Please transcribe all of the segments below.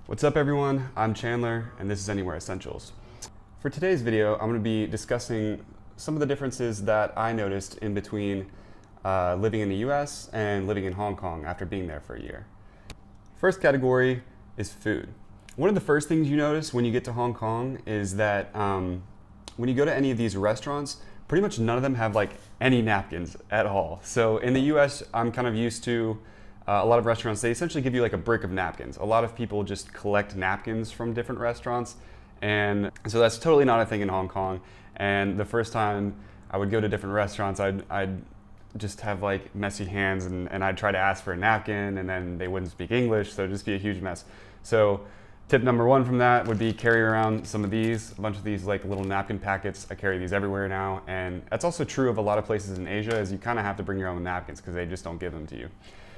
What's up everyone, I'm Chandler and this is Anywhere Essentials. For today's video, I'm going to be discussing some of the differences that I noticed in between living in the US and living in Hong Kong after being there for a year. First category is food. One of the first things you notice when you get to Hong Kong is that when you go to any of these restaurants, pretty much none of them have like any napkins at all. So in the US, I'm kind of used to a lot of restaurants, they essentially give you like a brick of napkins. A lot of people just collect napkins from different restaurants, and so that's totally not a thing in Hong Kong. And the first time I would go to different restaurants, I'd just have like messy hands, and I'd try to ask for a napkin, and then they wouldn't speak English, so it'd just be a huge mess. So tip number one from that would be carry around some of these, a bunch of these like little napkin packets. I carry these everywhere now, and that's also true of a lot of places in Asia, is you kind of have to bring your own napkins because they just don't give them to you.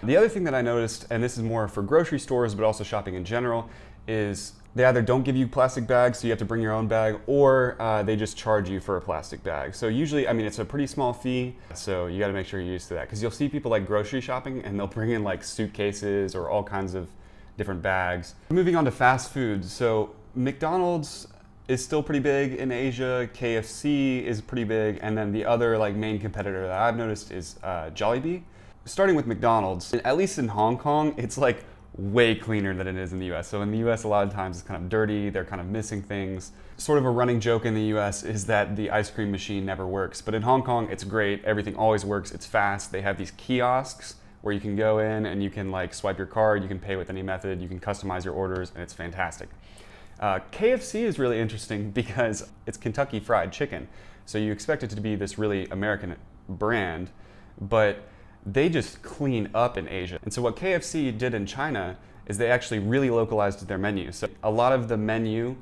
The other thing that I noticed, and this is more for grocery stores but also shopping in general, is they either don't give you plastic bags, so you have to bring your own bag, or they just charge you for a plastic bag. So usually, I mean, it's a pretty small fee, so you gotta make sure you're used to that, because you'll see people like grocery shopping and they'll bring in like suitcases or all kinds of different bags. Moving on to fast food, so McDonald's is still pretty big in Asia, KFC is pretty big, and then the other like main competitor that I've noticed is Jollibee. Starting with McDonald's, at least in Hong Kong, it's like way cleaner than it is in the US. So in the US, a lot of times it's kind of dirty, they're kind of missing things. Sort of a running joke in the US is that the ice cream machine never works. But in Hong Kong, it's great, everything always works, it's fast. They have these kiosks where you can go in and you can like swipe your card, you can pay with any method, you can customize your orders, and it's fantastic. KFC is really interesting because it's Kentucky Fried Chicken. So you expect it to be this really American brand, but they just clean up in Asia. And so what KFC did in China is they actually really localized their menu. So a lot of the menu,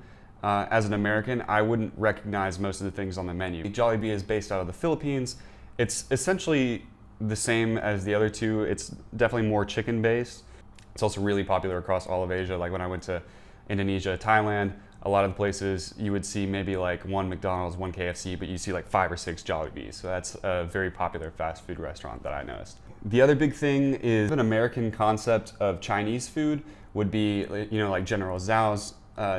as an American, I wouldn't recognize most of the things on the menu. Jollibee is based out of the Philippines. It's essentially the same as the other two. It's definitely more chicken based. It's also really popular across all of Asia. Like when I went to Indonesia, Thailand, a lot of the places you would see maybe like one McDonald's, one KFC, but you see like 5 or 6 Jollibees. So that's a very popular fast food restaurant that I noticed. The other big thing is an American concept of Chinese food would be, you know, like General Tso's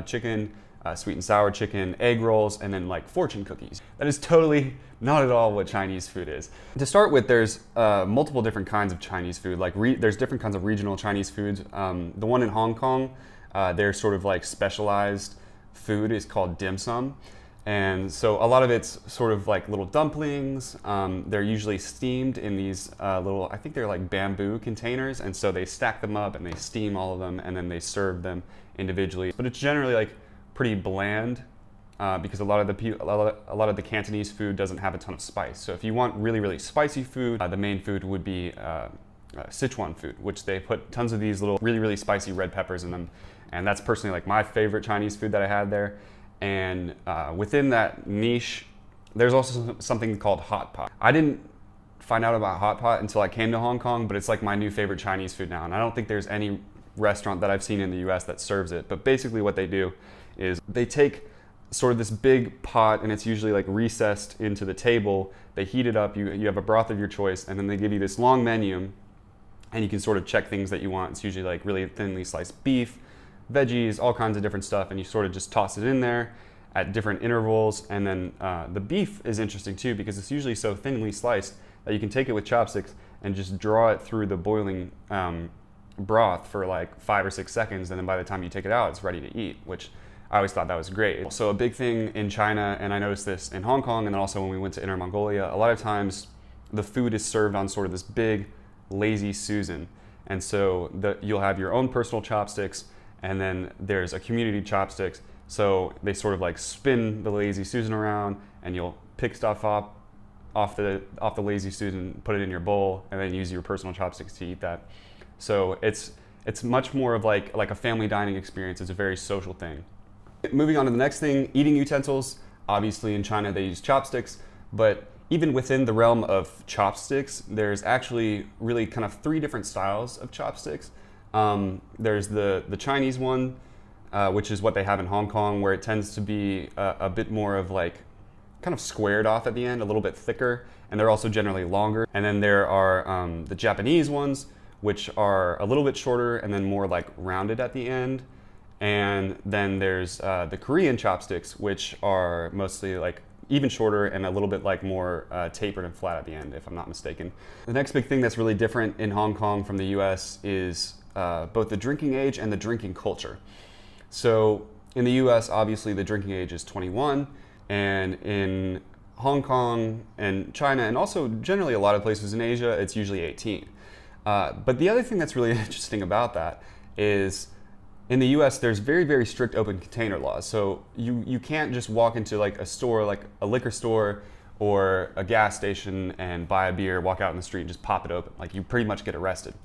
chicken, sweet and sour chicken, egg rolls, and then like fortune cookies. That is totally not at all what Chinese food is. To start with, there's multiple different kinds of Chinese food. Like there's different kinds of regional Chinese foods. The one in Hong Kong, they're sort of like specialized food is called dim sum, and so a lot of it's sort of like little dumplings. They're usually steamed in these little, I think they're like bamboo containers, and so they stack them up and they steam all of them and then they serve them individually. But it's generally like pretty bland because a lot of the Cantonese food doesn't have a ton of spice. So if you want really, really spicy food, the main food would be Sichuan food, which they put tons of these little really, really spicy red peppers in them. And that's personally like my favorite Chinese food that I had there. And within that niche, there's also something called hot pot. I didn't find out about hot pot until I came to Hong Kong, but it's like my new favorite Chinese food now. And I don't think there's any restaurant that I've seen in the US that serves it. But basically what they do is they take sort of this big pot, and it's usually like recessed into the table. They heat it up, you have a broth of your choice, and then they give you this long menu, and you can sort of check things that you want. It's usually like really thinly sliced beef, veggies, all kinds of different stuff, and you sort of just toss it in there at different intervals. And then the beef is interesting too, because it's usually so thinly sliced that you can take it with chopsticks and just draw it through the boiling broth for like 5 or 6 seconds, and then by the time you take it out, it's ready to eat, which I always thought that was great. So a big thing in China, and I noticed this in Hong Kong, and then also when we went to Inner Mongolia, a lot of times the food is served on sort of this big lazy Susan. And so you'll have your own personal chopsticks, and then there's a community chopsticks. So they sort of like spin the lazy Susan around, and you'll pick stuff off the lazy Susan, put it in your bowl, and then use your personal chopsticks to eat that. So it's much more of like a family dining experience. It's a very social thing. Moving on to the next thing, eating utensils. Obviously in China they use chopsticks, but even within the realm of chopsticks, there's actually really kind of 3 different styles of chopsticks. There's the Chinese one, which is what they have in Hong Kong, where it tends to be a bit more of like kind of squared off at the end, a little bit thicker, and they're also generally longer. And then there are the Japanese ones, which are a little bit shorter and then more like rounded at the end. And then there's the Korean chopsticks, which are mostly like even shorter and a little bit like more tapered and flat at the end, if I'm not mistaken. The next big thing that's really different in Hong Kong from the US is both the drinking age and the drinking culture. So in the US, obviously the drinking age is 21, and in Hong Kong and China, and also generally a lot of places in Asia, it's usually 18. But the other thing that's really interesting about that is in the US, there's very, very strict open container laws. So you can't just walk into like a store, like a liquor store or a gas station and buy a beer, walk out in the street and just pop it open. Like you pretty much get arrested.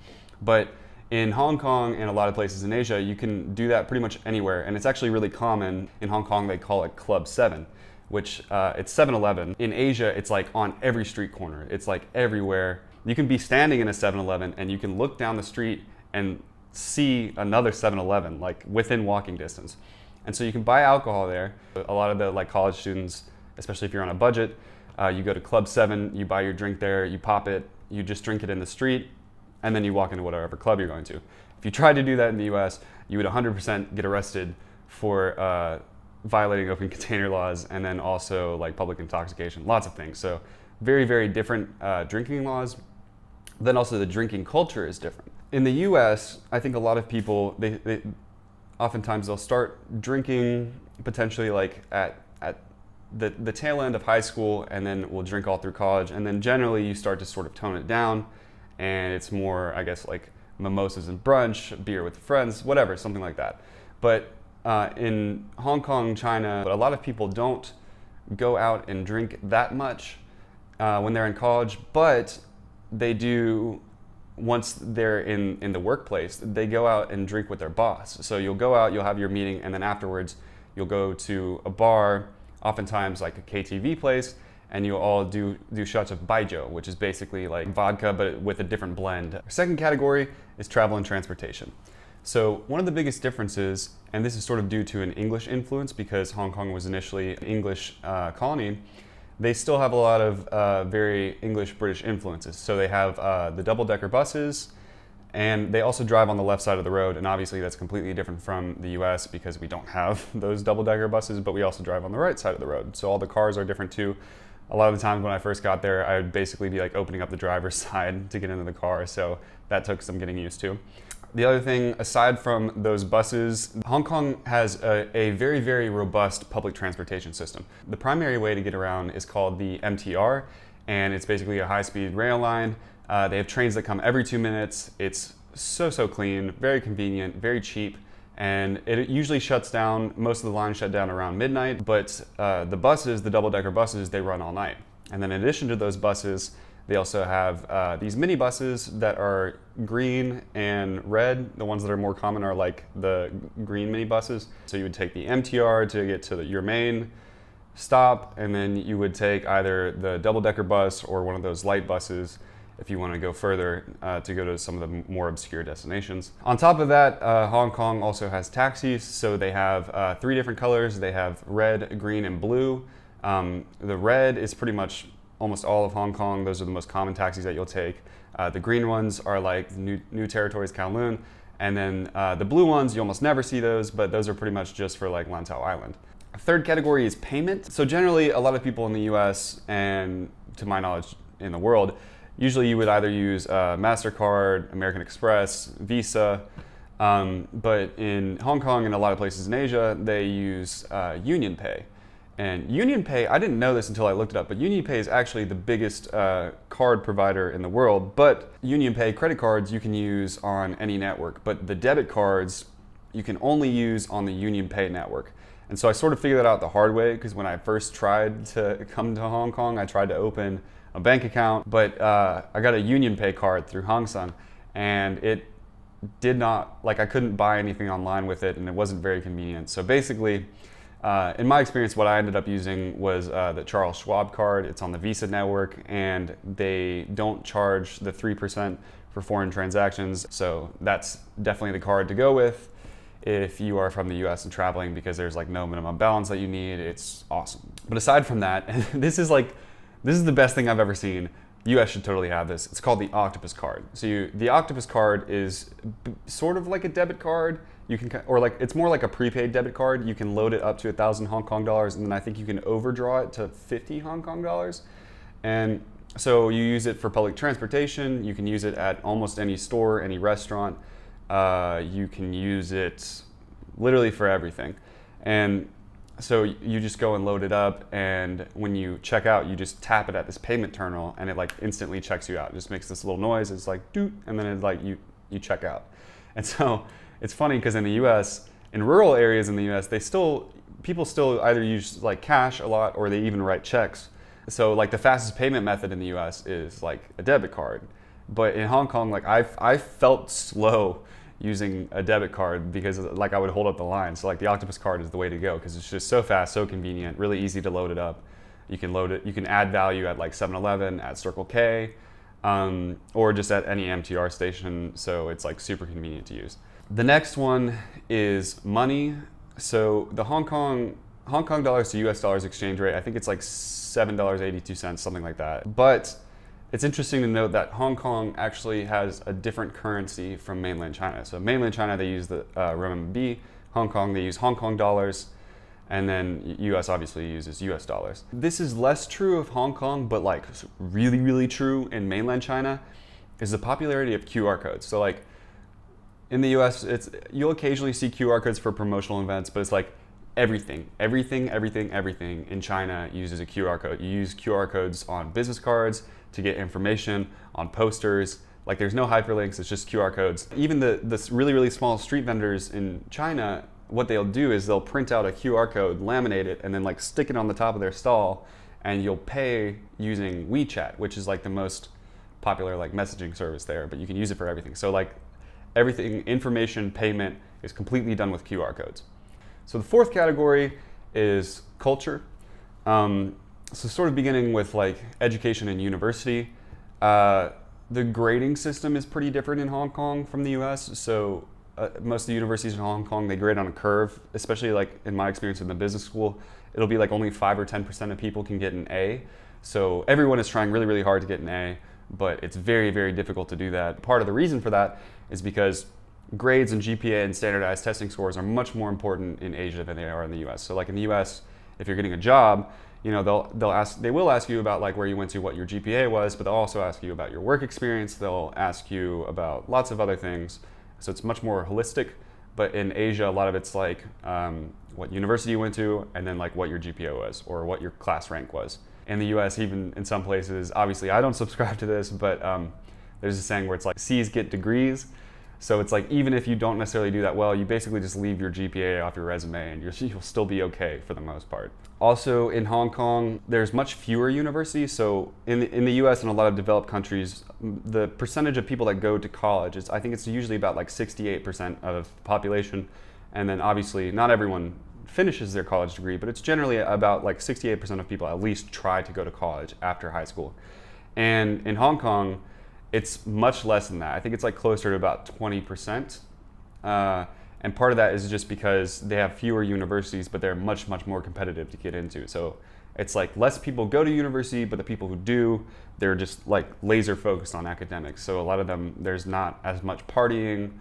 But in Hong Kong and a lot of places in Asia, you can do that pretty much anywhere. And it's actually really common. In Hong Kong, they call it Club 7, which it's 7-Eleven. In Asia, it's like on every street corner. It's like everywhere. You can be standing in a 7-Eleven and you can look down the street and see another 7-Eleven like within walking distance. And so you can buy alcohol there. A lot of the like college students, especially if you're on a budget, you go to Club 7, you buy your drink there, you pop it, you just drink it in the street, and then you walk into whatever club you're going to. If you tried to do that in the US, you would 100% get arrested for violating open container laws, and then also like public intoxication, lots of things. So very, very different drinking laws. Then also the drinking culture is different. In the US, I think a lot of people, they oftentimes they'll start drinking potentially like at the tail end of high school, and then will drink all through college. And then generally you start to sort of tone it down, and it's more, I guess, like mimosas and brunch, beer with friends, whatever, something like that. But in Hong Kong, China, a lot of people don't go out and drink that much when they're in college, but they do once they're in the workplace. They go out and drink with their boss. So you'll go out, you'll have your meeting, and then afterwards you'll go to a bar, oftentimes like a KTV place, and you'll all do shots of baijiu, which is basically like vodka but with a different blend. Our second category is travel and transportation. So one of the biggest differences, and this is sort of due to an English influence because Hong Kong was initially an English colony, they still have a lot of very English-British influences. So they have the double-decker buses, and they also drive on the left side of the road, and obviously that's completely different from the US because we don't have those double-decker buses, but we also drive on the right side of the road. So all the cars are different too. A lot of the times when I first got there, I would basically be like opening up the driver's side to get into the car, so that took some getting used to. The other thing, aside from those buses, Hong Kong has a very, very robust public transportation system. The primary way to get around is called the MTR, and it's basically a high-speed rail line. They have trains that come every 2 minutes. It's so clean, very convenient, very cheap, and it usually shuts down, most of the lines shut down around midnight, but the buses, the double-decker buses, they run all night. And then in addition to those buses, they also have these mini buses that are green and red. The ones that are more common are like the green mini buses. So you would take the MTR to get to your main stop, and then you would take either the double-decker bus or one of those light buses if you want to go further to go to some of the more obscure destinations. On top of that, Hong Kong also has taxis. So they have 3 different colors. They have red, green, and blue. The red is pretty much almost all of Hong Kong. Those are the most common taxis that you'll take. The green ones are like New Territories, Kowloon, and then the blue ones, you almost never see those, but those are pretty much just for like Lantau Island. A third category is payment. So generally, a lot of people in the US, and to my knowledge in the world, usually you would either use MasterCard, American Express, Visa, but in Hong Kong and a lot of places in Asia, they use Union Pay. And Union Pay, I didn't know this until I looked it up, but Union Pay is actually the biggest card provider in the world. But Union Pay credit cards you can use on any network, but the debit cards you can only use on the Union Pay network. And so I sort of figured that out the hard way, because when I first tried to come to Hong Kong, I tried to open a bank account, but I got a Union Pay card through Hang Seng, and it did not, like I couldn't buy anything online with it, and it wasn't very convenient. So basically, in my experience, what I ended up using was the Charles Schwab card. It's on the Visa network, and they don't charge the 3% for foreign transactions. So that's definitely the card to go with if you are from the US and traveling, because there's like no minimum balance that you need. It's awesome. But aside from that, this is the best thing I've ever seen. US should totally have this. It's called the Octopus card. So the Octopus card is sort of like a debit card, you can, or like it's more like a prepaid debit card. You can load it up to 1,000 Hong Kong dollars, and then I think you can overdraw it to 50 Hong Kong dollars. And so you use it for public transportation. You can use it at almost any store, any restaurant. You can use it literally for everything. And so you just go and load it up, and when you check out, you just tap it at this payment terminal, and it like instantly checks you out. It just makes this little noise. It's like doot, and then it's like you check out. And so it's funny because in the U.S., in rural areas in the U.S., people still either use like cash a lot, or they even write checks. So like the fastest payment method in the U.S. is like a debit card. But in Hong Kong, like I felt slow using a debit card because like I would hold up the line. So like the Octopus card is the way to go because it's just so fast, so convenient, really easy to load it up. You can load it, you can add value at like 7-Eleven, at Circle K, or just at any MTR station. So it's like super convenient to use. The next one is money. So the Hong Kong dollars to US dollars exchange rate, I think it's like $7.82, something like that. But it's interesting to note that Hong Kong actually has a different currency from mainland China. So mainland China, they use the renminbi. Hong Kong, they use Hong Kong dollars. And then US obviously uses US dollars. This is less true of Hong Kong, but like really, really true in mainland China is the popularity of QR codes. So like in the US, you'll occasionally see QR codes for promotional events, but it's like everything in China uses a QR code. You use QR codes on business cards to get information, on posters. Like there's no hyperlinks, it's just QR codes. Even the really, really small street vendors in China, what they'll do is they'll print out a QR code, laminate it, and then like stick it on the top of their stall, and you'll pay using WeChat, which is like the most popular like messaging service there, but you can use it for everything. So like everything, information, payment is completely done with QR codes. So the fourth category is culture. So sort of beginning with like education and university. The grading system is pretty different in Hong Kong from the US. So most of the universities in Hong Kong, they grade on a curve, especially like in my experience in the business school, it'll be like only 5 or 10% of people can get an A. So everyone is trying really, really hard to get an A, but it's very, very difficult to do that. Part of the reason for that is because grades and GPA and standardized testing scores are much more important in Asia than they are in the US. So like in the US, if you're getting a job, you know, they will ask you about like where you went to, what your GPA was, but they'll also ask you about your work experience. They'll ask you about lots of other things. So it's much more holistic. But in Asia, a lot of it's like what university you went to, and then like what your GPA was or what your class rank was. In the US, even in some places, obviously I don't subscribe to this, but there's a saying where it's like C's get degrees. So it's like even if you don't necessarily do that well, you basically just leave your GPA off your resume and you'll still be okay for the most part. Also in Hong Kong, there's much fewer universities. So in the US and a lot of developed countries, the percentage of people that go to college, I think it's usually about like 68% of the population. And then obviously not everyone finishes their college degree, but it's generally about like 68% of people at least try to go to college after high school. And in Hong Kong, it's much less than that. I think it's like closer to about 20%. And part of that is just because they have fewer universities, but they're much, much more competitive to get into. So it's like less people go to university, but the people who do, they're just like laser focused on academics. So a lot of them, there's not as much partying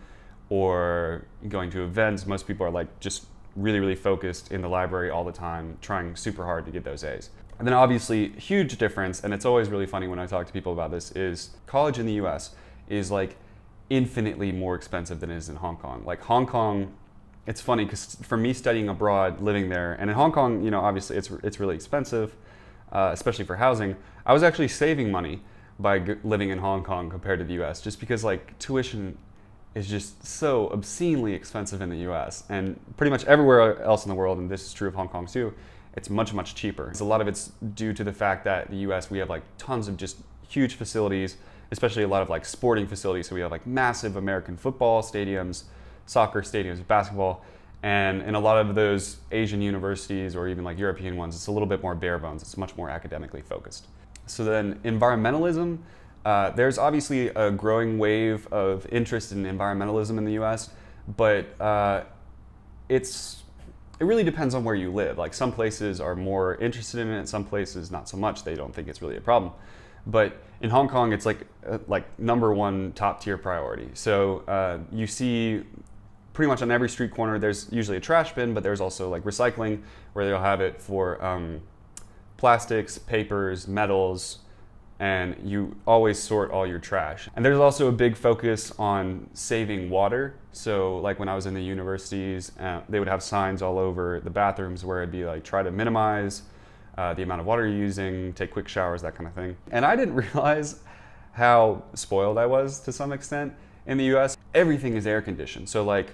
or going to events. Most people are like just really, really focused in the library all the time, trying super hard to get those A's. And then obviously, huge difference, and it's always really funny when I talk to people about this, is college in the US is like infinitely more expensive than it is in Hong Kong. Like Hong Kong, it's funny because for me studying abroad, living there, and in Hong Kong, you know, obviously it's really expensive, especially for housing. I was actually saving money by living in Hong Kong compared to the US, just because like tuition is just so obscenely expensive in the US, and pretty much everywhere else in the world, and this is true of Hong Kong too, it's much, much cheaper. A lot of it's due to the fact that the US, we have like tons of just huge facilities, especially a lot of like sporting facilities. So we have like massive American football stadiums, soccer stadiums, basketball, and in a lot of those Asian universities or even like European ones, it's a little bit more bare bones. It's much more academically focused. So then environmentalism, there's obviously a growing wave of interest in environmentalism in the US, but it really depends on where you live. Like some places are more interested in it, some places not so much. They don't think it's really a problem. But in Hong Kong, it's like #1 top tier priority. So you see pretty much on every street corner, there's usually a trash bin, but there's also like recycling where they'll have it for plastics, papers, metals, and you always sort all your trash. And there's also a big focus on saving water. So like when I was in the universities, they would have signs all over the bathrooms where it'd be like, try to minimize the amount of water you're using, take quick showers, that kind of thing. And I didn't realize how spoiled I was to some extent. In the US, everything is air conditioned. So like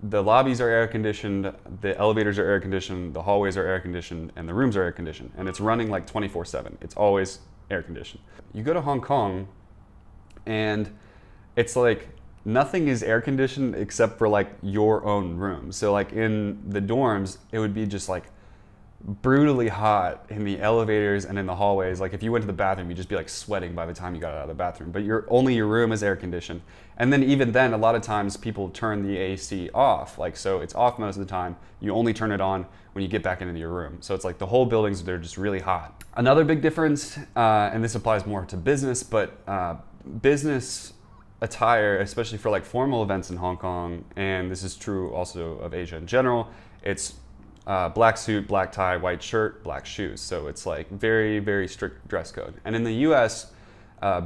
the lobbies are air conditioned, the elevators are air conditioned, the hallways are air conditioned, and the rooms are air conditioned. And it's running like 24/7. It's always air conditioned. You go to Hong Kong and it's like nothing is air conditioned except for like your own room. So like in the dorms, it would be just like brutally hot in the elevators and in the hallways. Like if you went to the bathroom, you'd just be like sweating by the time you got out of the bathroom. But only your room is air conditioned. And then even then, a lot of times people turn the AC off. Like so it's off most of the time. You only turn it on when you get back into your room. So it's like the whole buildings, they're just really hot. Another big difference, and this applies more to business, but business attire, especially for like formal events in Hong Kong, and this is true also of Asia in general, it's black suit, black tie, white shirt, black shoes. So it's like very, very strict dress code. And in the US,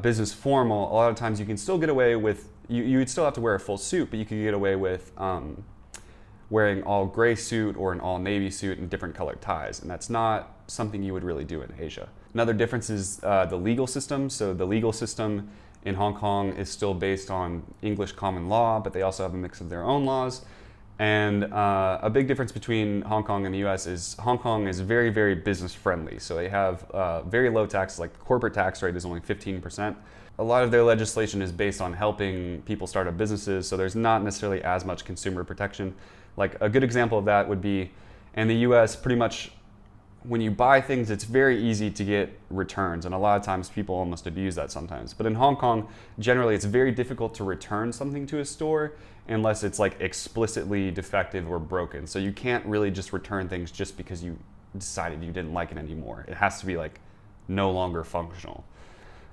business formal, a lot of times you can still get away with, you would still have to wear a full suit, but you could get away with wearing all gray suit or an all navy suit and different colored ties. And that's not something you would really do in Asia. Another difference is the legal system. So the legal system in Hong Kong is still based on English common law, but they also have a mix of their own laws. And a big difference between Hong Kong and the US is Hong Kong is very, very business friendly. So they have very low taxes, like the corporate tax rate is only 15%. A lot of their legislation is based on helping people start up businesses, so there's not necessarily as much consumer protection. Like a good example of that would be in the US, pretty much when you buy things, it's very easy to get returns, and a lot of times people almost abuse that sometimes. But in Hong Kong, generally it's very difficult to return something to a store unless it's like explicitly defective or broken. So you can't really just return things just because you decided you didn't like it anymore. It has to be like no longer functional.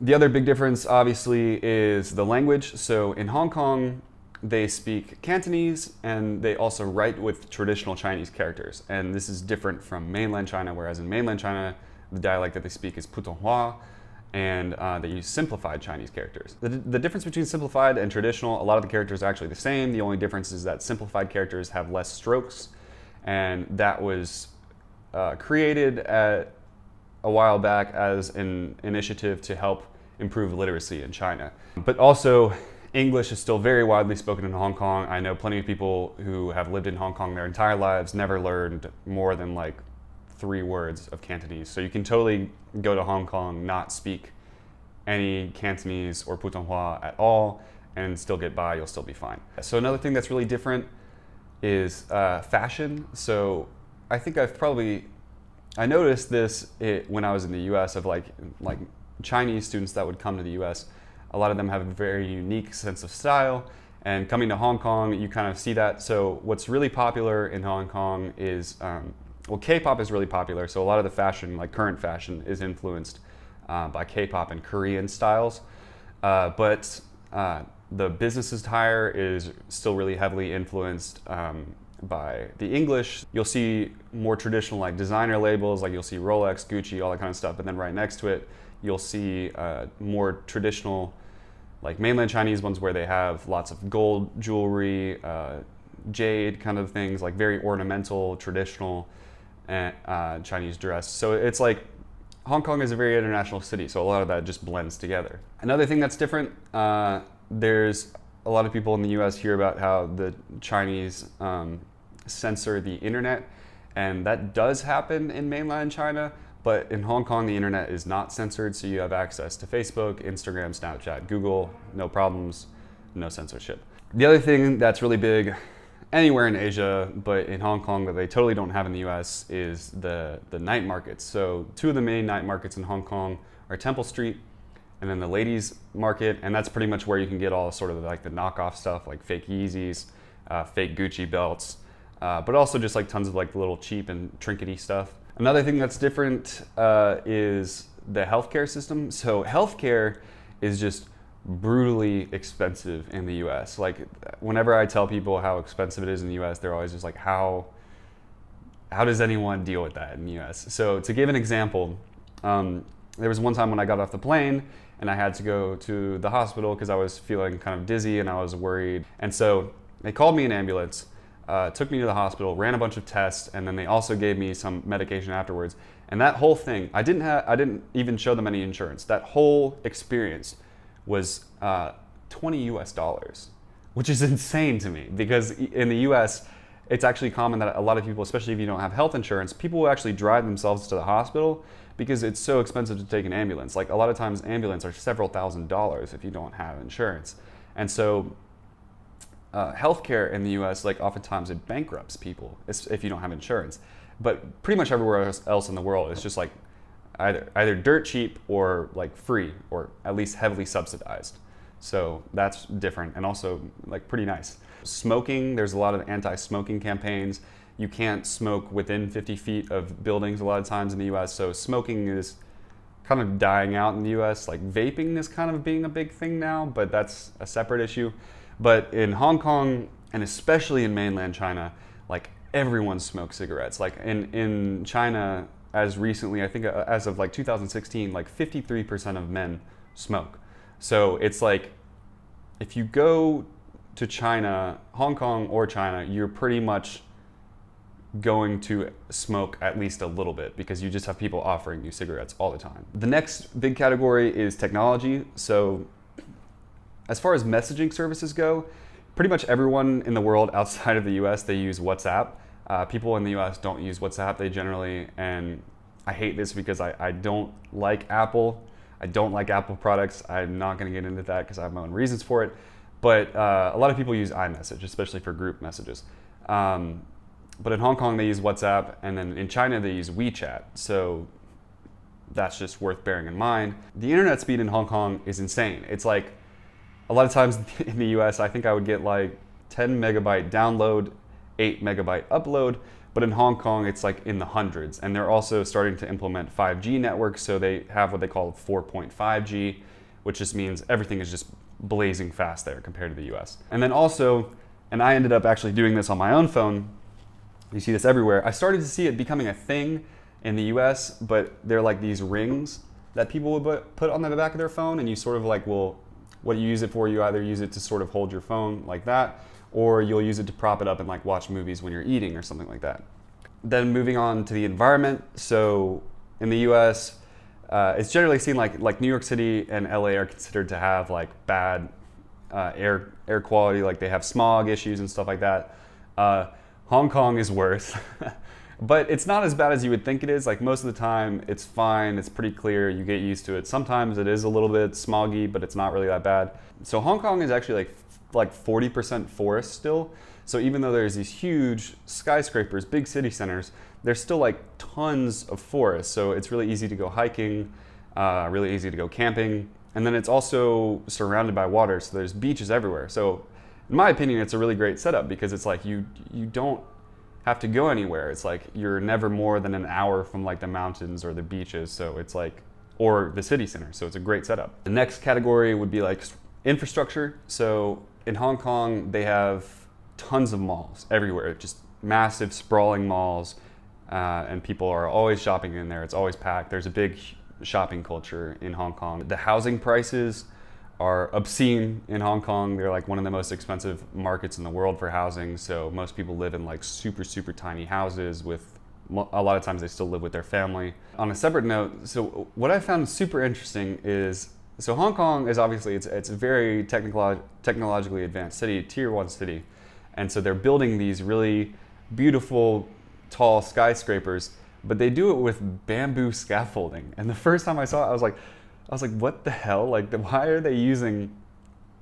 The other big difference obviously is the language. So in Hong Kong, they speak Cantonese and they also write with traditional Chinese characters. And this is different from mainland China, whereas in mainland China, the dialect that they speak is Putonghua, and they use simplified Chinese characters. The difference between simplified and traditional, a lot of the characters are actually the same. The only difference is that simplified characters have less strokes, and that was created a while back as an initiative to help improve literacy in China. But also, English is still very widely spoken in Hong Kong. I know plenty of people who have lived in Hong Kong their entire lives, never learned more than like 3 words of Cantonese. So you can totally go to Hong Kong, not speak any Cantonese or Putonghua at all, and still get by, you'll still be fine. So another thing that's really different is fashion. So I think I noticed this when I was in the US of like Chinese students that would come to the US. A lot of them have a very unique sense of style, and coming to Hong Kong, you kind of see that. So what's really popular in Hong Kong is, well, K-pop is really popular. So a lot of the fashion, like current fashion, is influenced by K-pop and Korean styles. But the business attire is still really heavily influenced by the English. You'll see more traditional like designer labels, like you'll see Rolex, Gucci, all that kind of stuff. But then right next to it, you'll see more traditional, like mainland Chinese ones where they have lots of gold jewelry, jade kind of things, like very ornamental, traditional Chinese dress. So it's like Hong Kong is a very international city, so a lot of that just blends together. Another thing that's different, there's a lot of people in the US hear about how the Chinese censor the internet, and that does happen in mainland China. But in Hong Kong, the internet is not censored, so you have access to Facebook, Instagram, Snapchat, Google, no problems, no censorship. The other thing that's really big anywhere in Asia, but in Hong Kong that they totally don't have in the US, is the night markets. So 2 of the main night markets in Hong Kong are Temple Street and then the ladies market, and that's pretty much where you can get all sort of like the knockoff stuff, like fake Yeezys, fake Gucci belts, but also just like tons of like little cheap and trinkety stuff. Another thing that's different is the healthcare system. So healthcare is just brutally expensive in the US. Like whenever I tell people how expensive it is in the US, they're always just like, how does anyone deal with that in the US? So to give an example, there was one time when I got off the plane and I had to go to the hospital because I was feeling kind of dizzy and I was worried. And so they called me an ambulance, took me to the hospital, ran a bunch of tests, and then they also gave me some medication afterwards. And that whole thing, I didn't even show them any insurance. That whole experience was $20 US, which is insane to me because in the US, it's actually common that a lot of people, especially if you don't have health insurance, people will actually drive themselves to the hospital because it's so expensive to take an ambulance. Like a lot of times ambulance are several $1,000s if you don't have insurance. And so healthcare in the US, like oftentimes it bankrupts people if you don't have insurance. But pretty much everywhere else in the world, it's just like either dirt cheap or like free or at least heavily subsidized. So that's different and also like pretty nice. Smoking, there's a lot of anti-smoking campaigns. You can't smoke within 50 feet of buildings a lot of times in the US. So smoking is kind of dying out in the US. Like vaping is kind of being a big thing now, but that's a separate issue. But in Hong Kong and especially in mainland China, like everyone smokes cigarettes. Like in China, as recently, I think as of like 2016, like 53% of men smoke. So it's like, if you go to China, Hong Kong or China, you're pretty much going to smoke at least a little bit because you just have people offering you cigarettes all the time. The next big category is technology. So as far as messaging services go, pretty much everyone in the world outside of the US, they use WhatsApp. People in the US don't use WhatsApp, they generally, and I hate this because I don't like Apple. I don't like Apple products. I'm not gonna get into that because I have my own reasons for it. But a lot of people use iMessage, especially for group messages. But in Hong Kong, they use WhatsApp, and then in China, they use WeChat. So that's just worth bearing in mind. The internet speed in Hong Kong is insane. It's like, a lot of times in the US, I think I would get like 10 megabyte download, 8 megabyte upload, but in Hong Kong, it's like in the hundreds. And they're also starting to implement 5G networks, so they have what they call 4.5G, which just means everything is just blazing fast there compared to the US. And then also, and I ended up actually doing this on my own phone, you see this everywhere, I started to see it becoming a thing in the US, but they're like these rings that people would put on the back of their phone, and you sort of like will, what you use it for, you either use it to sort of hold your phone like that, or you'll use it to prop it up and like watch movies when you're eating or something like that. Then moving on to the environment. So in the US, it's generally seen like New York City and LA are considered to have like bad air quality, like they have smog issues and stuff like that. Hong Kong is worse, but it's not as bad as you would think it is. Like most of the time it's fine, it's pretty clear, you get used to it. Sometimes it is a little bit smoggy, but it's not really that bad. So Hong Kong is actually like 40% forest still. So even though there's these huge skyscrapers, big city centers, there's still like tons of forest. So it's really easy to go hiking, really easy to go camping. And then it's also surrounded by water, so there's beaches everywhere. So in my opinion, it's a really great setup because it's like you don't have to go anywhere. It's like you're never more than an hour from like the mountains or the beaches. So it's like, or the city center. So it's a great setup. The next category would be like infrastructure. So in Hong Kong, they have tons of malls everywhere, just massive sprawling malls, and people are always shopping in there. It's always packed. There's a big shopping culture in Hong Kong. The housing prices are obscene in Hong Kong. They're like one of the most expensive markets in the world for housing. So most people live in like super, super tiny houses with, a lot of times they still live with their family. On a separate note, so what I found super interesting is, so Hong Kong is obviously, it's a very technologically advanced city, tier 1 city. And so they're building these really beautiful, tall skyscrapers, but they do it with bamboo scaffolding. And the first time I saw it, I was like, what the hell? Like, why are they using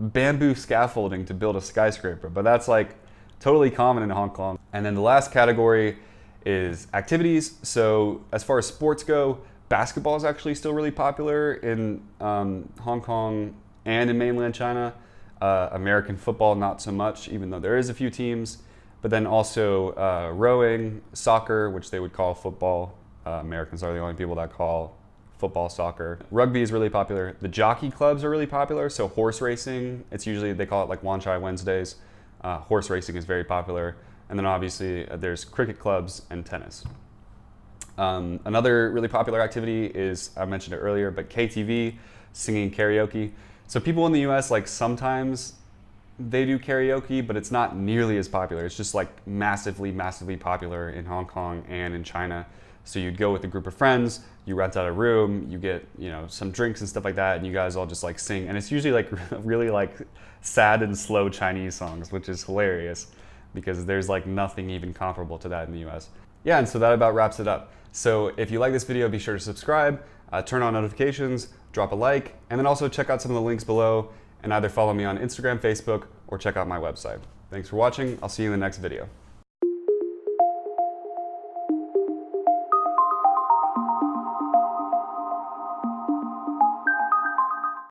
bamboo scaffolding to build a skyscraper? But that's like totally common in Hong Kong. And then the last category is activities. So as far as sports go, basketball is actually still really popular in Hong Kong and in mainland China. American football, not so much, even though there is a few teams. But then also rowing, soccer, which they would call football. Americans are the only people that call football, soccer. Rugby is really popular. The jockey clubs are really popular. So horse racing, it's usually, they call it like Wan Chai Wednesdays. Horse racing is very popular. And then obviously there's cricket clubs and tennis. Another really popular activity is, I mentioned it earlier, but KTV, singing karaoke. So people in the US, like sometimes they do karaoke, but it's not nearly as popular. It's just like massively, massively popular in Hong Kong and in China. So you'd go with a group of friends, you rent out a room, you get, some drinks and stuff like that, and you guys all just like sing. And it's usually like really like sad and slow Chinese songs, which is hilarious because there's like nothing even comparable to that in the US. Yeah, and so that about wraps it up. So if you like this video, be sure to subscribe, turn on notifications, drop a like, and then also check out some of the links below and either follow me on Instagram, Facebook, or check out my website. Thanks for watching. I'll see you in the next video.